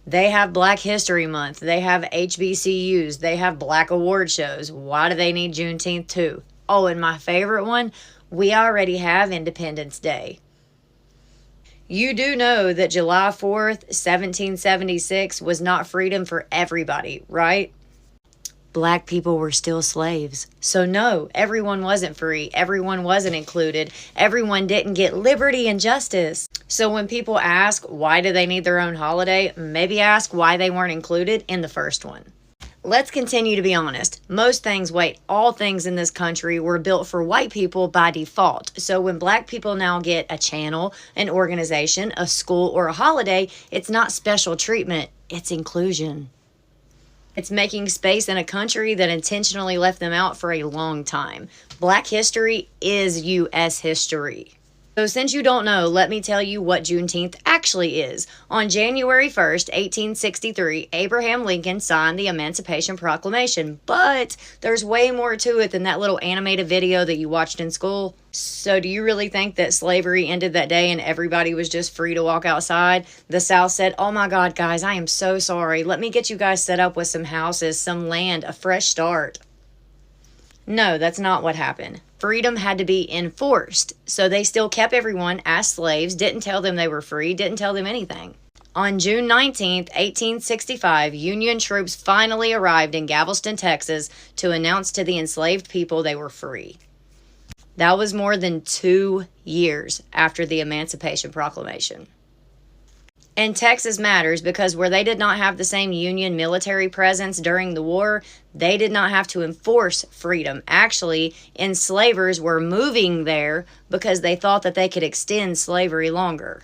They have Black History Month. They have HBCUs. They have Black award shows. Why do they need Juneteenth too? Oh, and my favorite one, we already have Independence Day. You do know that July 4th, 1776 was not freedom for everybody, right? Black people were still slaves. So no, everyone wasn't free. Everyone wasn't included. Everyone didn't get liberty and justice. So when people ask why do they need their own holiday, maybe ask why they weren't included in the first one. Let's continue to be honest. All things in this country were built for white people by default. So when black people now get a channel, an organization, a school, or a holiday, it's not special treatment, it's inclusion. It's making space in a country that intentionally left them out for a long time. Black history is U.S. history. So since you don't know, let me tell you what Juneteenth actually is. On January 1st, 1863, Abraham Lincoln signed the Emancipation Proclamation. But there's way more to it than that little animated video that you watched in school. So do you really think that slavery ended that day and everybody was just free to walk outside? The South said, oh my God, guys, I am so sorry. Let me get you guys set up with some houses, some land, a fresh start. No, that's not what happened. Freedom had to be enforced. So they still kept everyone as slaves, didn't tell them they were free, didn't tell them anything. On June 19th, 1865, Union troops finally arrived in Galveston, Texas to announce to the enslaved people they were free. That was more than 2 years after the Emancipation Proclamation. And Texas matters because where they did not have the same Union military presence during the war, they did not have to enforce freedom. Actually, enslavers were moving there because they thought that they could extend slavery longer.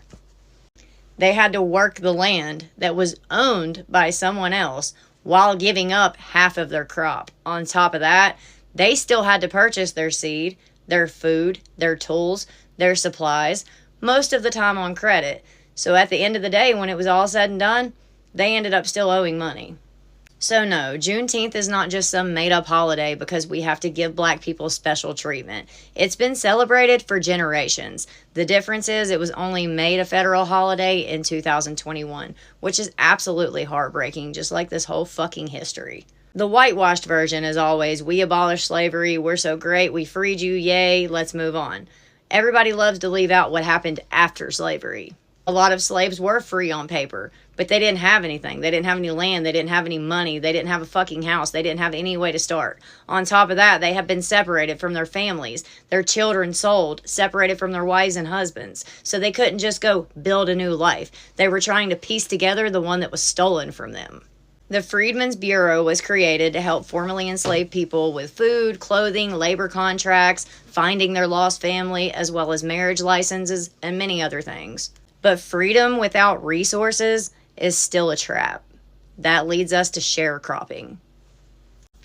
They had to work the land that was owned by someone else while giving up half of their crop. On top of that, they still had to purchase their seed, their food, their tools, their supplies, most of the time on credit. So at the end of the day, when it was all said and done, they ended up still owing money. So no, Juneteenth is not just some made-up holiday because we have to give black people special treatment. It's been celebrated for generations. The difference is it was only made a federal holiday in 2021, which is absolutely heartbreaking, just like this whole fucking history. The whitewashed version is always, we abolished slavery, we're so great, we freed you, yay, let's move on. Everybody loves to leave out what happened after slavery. A lot of slaves were free on paper, but they didn't have anything. They didn't have any land. They didn't have any money. They didn't have a fucking house. They didn't have any way to start. On top of that, they have been separated from their families, their children sold, separated from their wives and husbands. So they couldn't just go build a new life. They were trying to piece together the one that was stolen from them. The Freedmen's Bureau was created to help formerly enslaved people with food, clothing, labor contracts, finding their lost family, as well as marriage licenses, and many other things. But freedom without resources is still a trap. That leads us to sharecropping.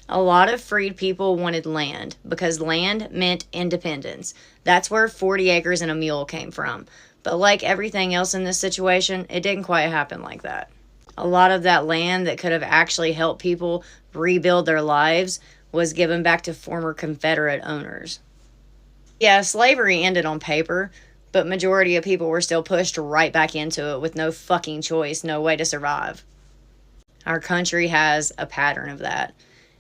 A lot of freed people wanted land because land meant independence. That's where 40 acres and a mule came from. But like everything else in this situation, it didn't quite happen like that. A lot of that land that could have actually helped people rebuild their lives was given back to former Confederate owners. Yeah, slavery ended on paper, but majority of people were still pushed right back into it with no fucking choice, no way to survive. Our country has a pattern of that,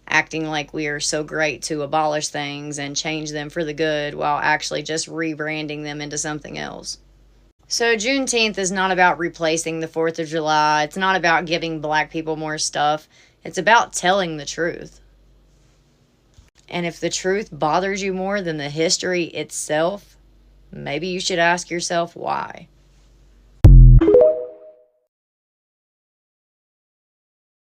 acting like we are so great to abolish things and change them for the good while actually just rebranding them into something else. So Juneteenth is not about replacing the 4th of July. It's not about giving black people more stuff. It's about telling the truth. And if the truth bothers you more than the history itself, maybe you should ask yourself why.